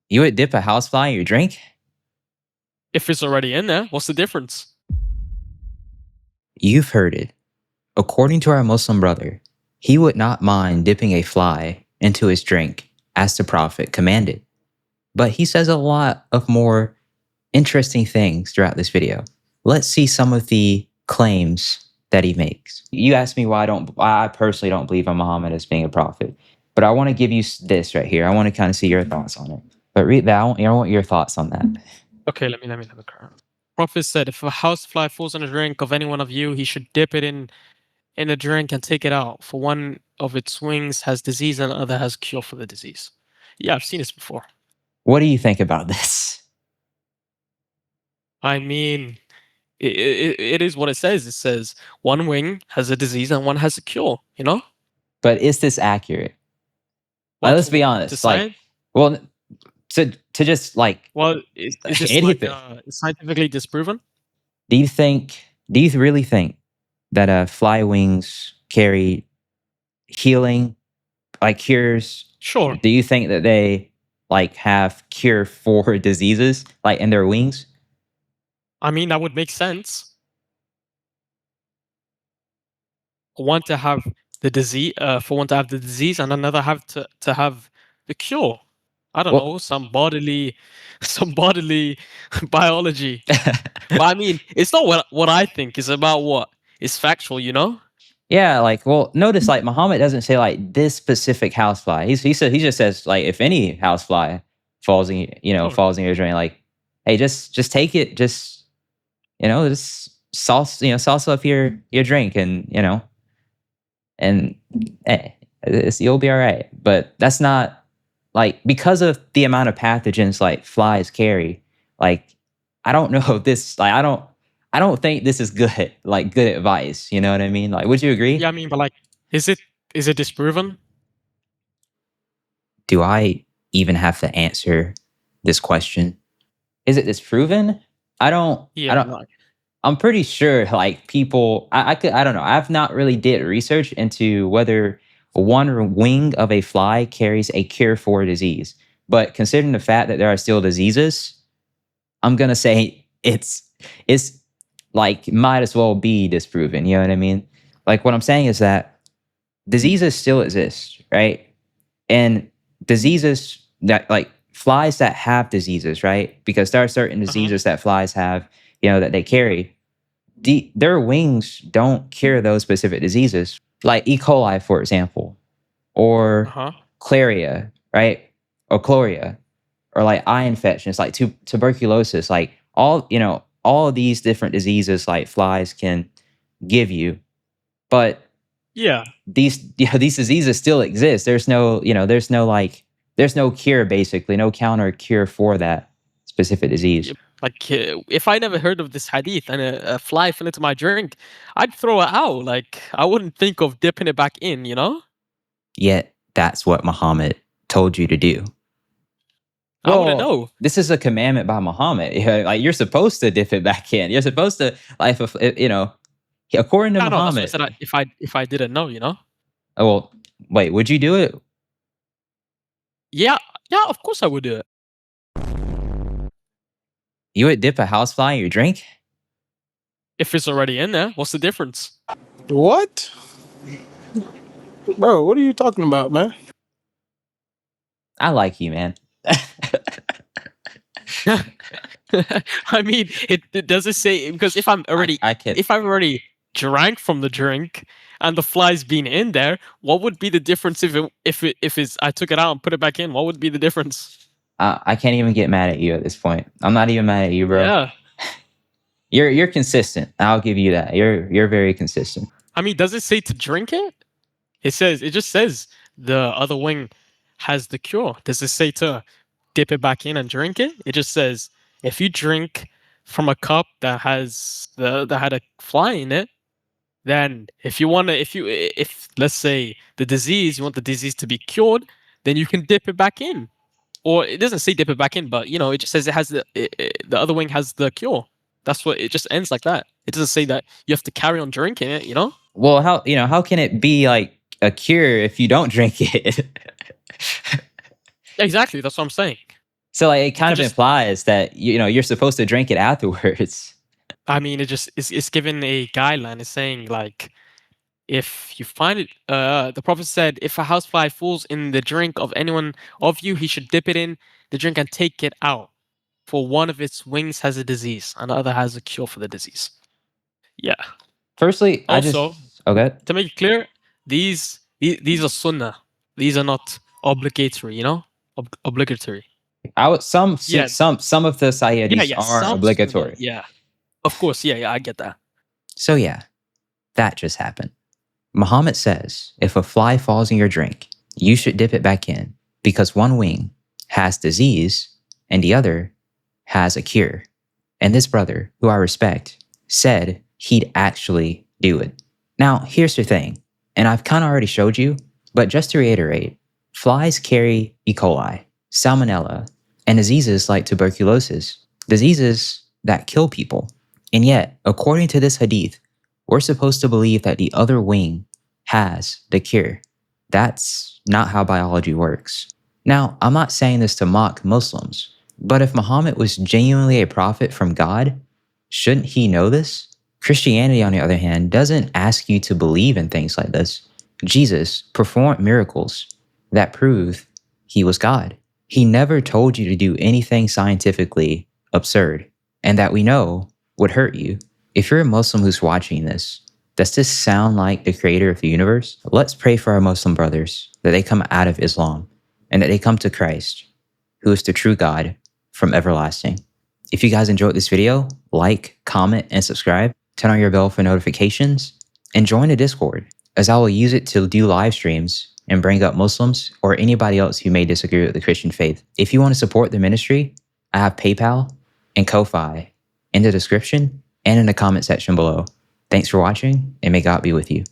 You would dip a housefly in your drink? If it's already in there, what's the difference? You've heard it. According to our Muslim brother, he would not mind dipping a fly into his drink as the Prophet commanded. But he says a lot of more interesting things throughout this video. Let's see some of the claims that he makes. You asked me why I personally don't believe in Muhammad as being a prophet. But I want to give you this right here. I want to kind of see your thoughts on it. But read that. I want your thoughts on that. Okay, let me have a crack. Prophet said, if a housefly falls on a drink of any one of you, he should dip it in a drink and take it out. For one of its wings has disease and the other has cure for the disease. Yeah, I've seen this before. What do you think about this? I mean, it is what it says. It says one wing has a disease and one has a cure, you know? But is this accurate? Well, let's be honest. Like, well, to just like, well, is this anything. Scientifically disproven? Do you really think that fly wings carry healing, like cures? Sure. Do you think that they like have cure for diseases, like in their wings? I mean, that would make sense. One to have the disease, for one to have the disease, and another have to have the cure. I don't know, some bodily biology. But I mean, it's not what I think. It's about what is factual, you know? Yeah, like, well, notice like Muhammad doesn't say like this specific housefly. He just says like if any housefly falls in falls in your drain, like, hey, just take it, just sauce up your drink, and hey, you'll be all right. But that's not like, because of the amount of pathogens like flies carry. Like, I don't know if this, like, I don't think this is good advice. You know what I mean? Like, would you agree? Yeah, I mean, but like, is it disproven? Do I even have to answer this question? Is it disproven? I don't. I'm pretty sure like people. I don't know. I've not really did research into whether one wing of a fly carries a cure for a disease. But considering the fact that there are still diseases, I'm gonna say it's like might as well be disproven. You know what I mean? Like, what I'm saying is that diseases still exist, right? And diseases that, like, flies that have diseases, right? Because there are certain diseases that flies have, that they carry. Their wings don't cure those specific diseases, like E. coli, for example, or chlamydia, right? Or chloria, or like eye infections, like tuberculosis, like all of these different diseases like flies can give you. But these diseases still exist. There's no cure, basically, no counter cure for that specific disease. Like, if I never heard of this hadith and a fly fell into my drink, I'd throw it out. Like, I wouldn't think of dipping it back in, you know? Yet that's what Muhammad told you to do. I wouldn't know. This is a commandment by Muhammad. Like, you're supposed to dip it back in. You're supposed to, like, according to Muhammad. That's what I said, if I didn't know, you know? Oh, well, wait, would you do it? Yeah, of course I would do it. You would dip a housefly in your drink? If it's already in there, what's the difference? What? Bro, what are you talking about, man? I like you, man. I mean, it doesn't say, because if I'm already if I've already drank from the drink and the fly's been in there, what would be the difference if I took it out and put it back in? What would be the difference? I can't even get mad at you at this point. I'm not even mad at you, bro. Yeah. You're consistent. I'll give you that. You're very consistent. I mean, does it say to drink it? It just says the other wing has the cure. Does it say to dip it back in and drink it? It just says if you drink from a cup that had a fly in it, then if let's say you want the disease to be cured, then you can dip it back in. Or it doesn't say dip it back in, but it just says it has the other wing has the cure. That's what it just ends like that. It doesn't say that you have to carry on drinking it, Well, how can it be like a cure if you don't drink it? Exactly, that's what I'm saying. So like it kind of implies that you're supposed to drink it afterwards. I mean, it's given a guideline. It's saying like, if you find it, the prophet said, if a housefly falls in the drink of anyone of you, he should dip it in the drink and take it out. For one of its wings has a disease, and the other has a cure for the disease. Yeah. Firstly, also, okay. To make it clear, these are sunnah. These are not obligatory. Obligatory. Some of the Sahih hadiths are obligatory. Yeah, of course. Yeah, I get that. So yeah, that just happened. Muhammad says, if a fly falls in your drink, you should dip it back in because one wing has disease and the other has a cure. And this brother, who I respect, said he'd actually do it. Now, here's the thing, and I've kind of already showed you, but just to reiterate, flies carry E. coli, salmonella, and diseases like tuberculosis, diseases that kill people. And yet, according to this hadith, we're supposed to believe that the other wing has the cure. That's not how biology works. Now, I'm not saying this to mock Muslims, but if Muhammad was genuinely a prophet from God, shouldn't he know this? Christianity, on the other hand, doesn't ask you to believe in things like this. Jesus performed miracles that prove he was God. He never told you to do anything scientifically absurd and that we know would hurt you. If you're a Muslim who's watching this, does this sound like the creator of the universe? Let's pray for our Muslim brothers that they come out of Islam and that they come to Christ, who is the true God from everlasting. If you guys enjoyed this video, like, comment, and subscribe. Turn on your bell for notifications, and join the Discord, as I will use it to do live streams and bring up Muslims or anybody else who may disagree with the Christian faith. If you want to support the ministry, I have PayPal and Ko-Fi in the description and in the comment section below. Thanks for watching, and may God be with you.